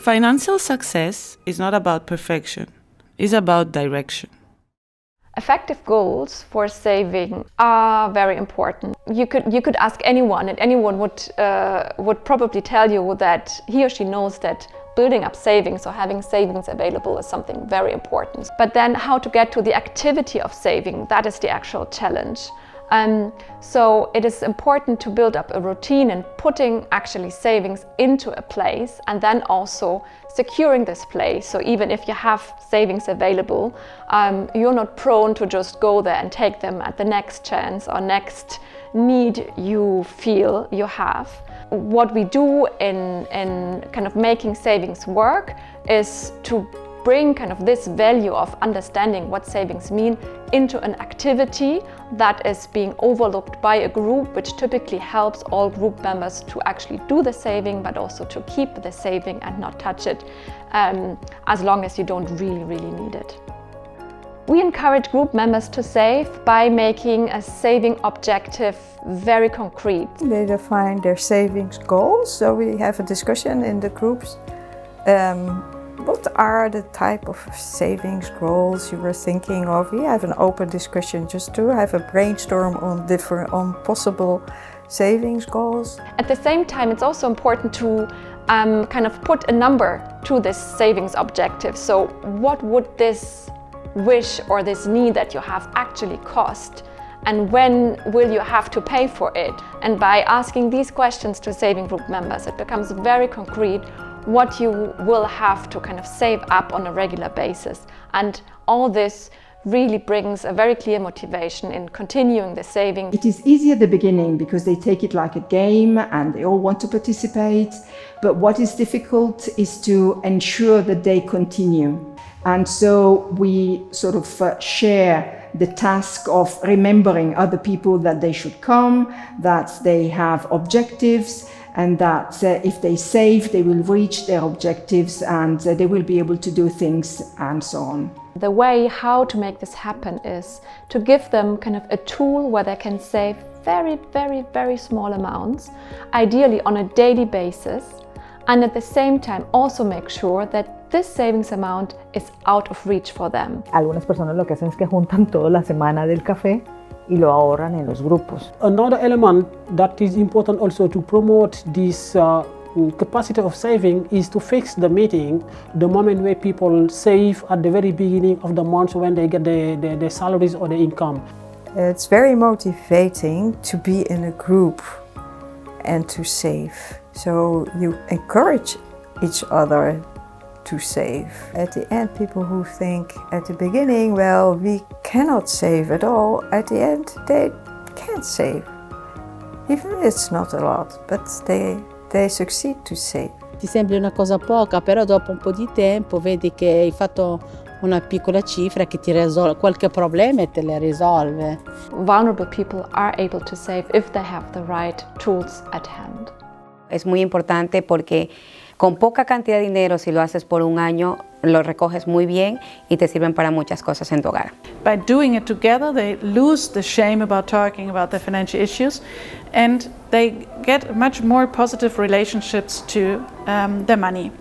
Financial success is not about perfection, it's about direction. Effective goals for saving are very important. You could ask anyone, and anyone would probably tell you that he or she knows that building up savings or having savings available is something very important. But then how to get to the activity of saving, that is the actual challenge. So it is important to build up a routine and putting actually savings into a place, and then also securing this place. So even if you have savings available, you're not prone to just go there and take them at the next chance or next need you feel you have. What we do in kind of making savings work is to bring kind of this value of understanding what savings mean into an activity that is being overlooked by a group, which typically helps all group members to actually do the saving, but also to keep the saving and not touch it as long as you don't really need it. We encourage group members to save by making a saving objective very concrete. They define their savings goals, so we have a discussion in the groups. What are the type of savings goals you were thinking of? We have an open discussion just to have a brainstorm on possible savings goals. At the same time, it's also important to kind of put a number to this savings objective. So what would this wish or this need that you have actually cost? And when will you have to pay for it? And by asking these questions to saving group members, it becomes very concrete what you will have to kind of save up on a regular basis. And all this really brings a very clear motivation in continuing the saving. It is easy at the beginning because they take it like a game and they all want to participate. But what is difficult is to ensure that they continue. And so we sort of share the task of remembering other people that they should come, that they have objectives, and that if they save, they will reach their objectives and they will be able to do things and so on. The way how to make this happen is to give them kind of a tool where they can save very small amounts, ideally on a daily basis, and at the same time also make sure that this savings amount is out of reach for them. Algunas personas lo que hacen es que juntan toda la semana del café y lo ahorran en los grupos. Another element that is important also to promote this capacity of saving is to fix the meeting, the moment where people save at the very beginning of the month when they get their salaries or their income. It's very motivating to be in a group and to save. So you encourage each other to save. At the end, people who think at the beginning, well, we cannot save at all, at the end they can save. Even if it's not a lot, but they succeed to save. Ti sembra una cosa poca, però dopo un po' di tempo vedi che hai fatto una piccola cifra che ti risolve qualche problema e te le risolve. Vulnerable people are able to save if they have the right tools at hand. Es muy importante porque con poca cantidad de dinero, si lo haces por un año, lo recoges muy bien y te sirven para muchas cosas en tu hogar. By doing it together, they lose the shame about talking about their financial issues, and they get much more positive relationships to their money.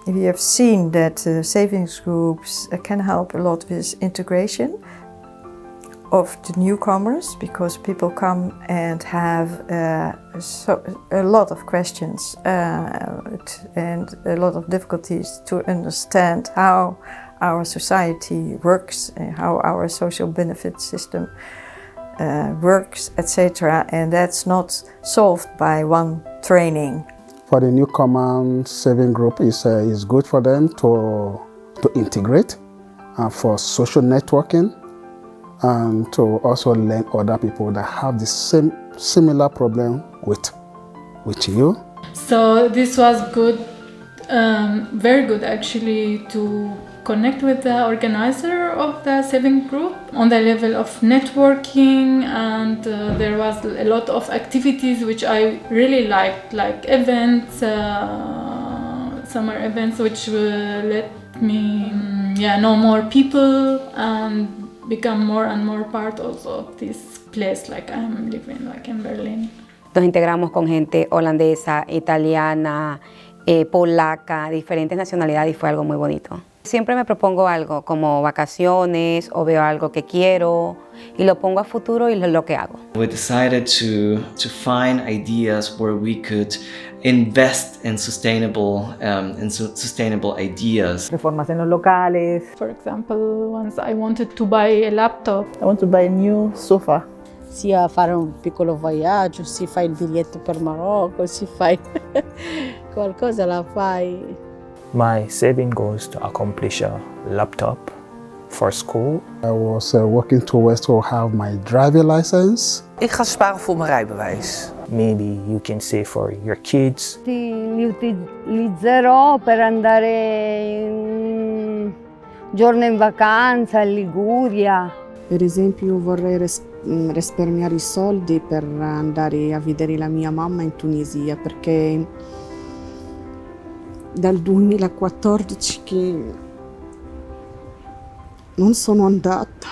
We have seen that savings groups can help a lot with integration of the newcomers, because people come and have a lot of questions and a lot of difficulties to understand how our society works and how our social benefit system works, etc. And that's not solved by one training. For the newcomer, saving group is good for them to integrate, for social networking, and to also learn other people that have the same similar problem with you. So this was good, very good actually, to connect with the organizer of the saving group on the level of networking, and there was a lot of activities which I really liked, like events, summer events, which let me know more people and become more and more part also of this place, like I'm living, like in Berlin. Nos integramos con gente holandesa, italiana, polaca, diferentes nacionalidades y fue algo muy bonito. Siempre me propongo algo como vacaciones o veo algo que quiero y lo pongo a futuro y es lo que hago. We decided to find ideas where we could invest in sustainable ideas. Reformas en los locales. For example, once I wanted to buy a laptop. I want to buy a new sofa. Sia fare un piccolo viaggio, si fa il biglietto per Marocco, si fa qualcosa la fai. My saving goes to accomplish a laptop for school. I was working towards to have my driving license. Ik ga sparen voor mijn rijbewijs. Maybe you can save for your kids. Li utilizzerò per andare un giorno in vacanza in Liguria. Per esempio vorrei risparmiare i soldi per andare a vedere la mia mamma in Tunisia, perché dal 2014 che non sono andata.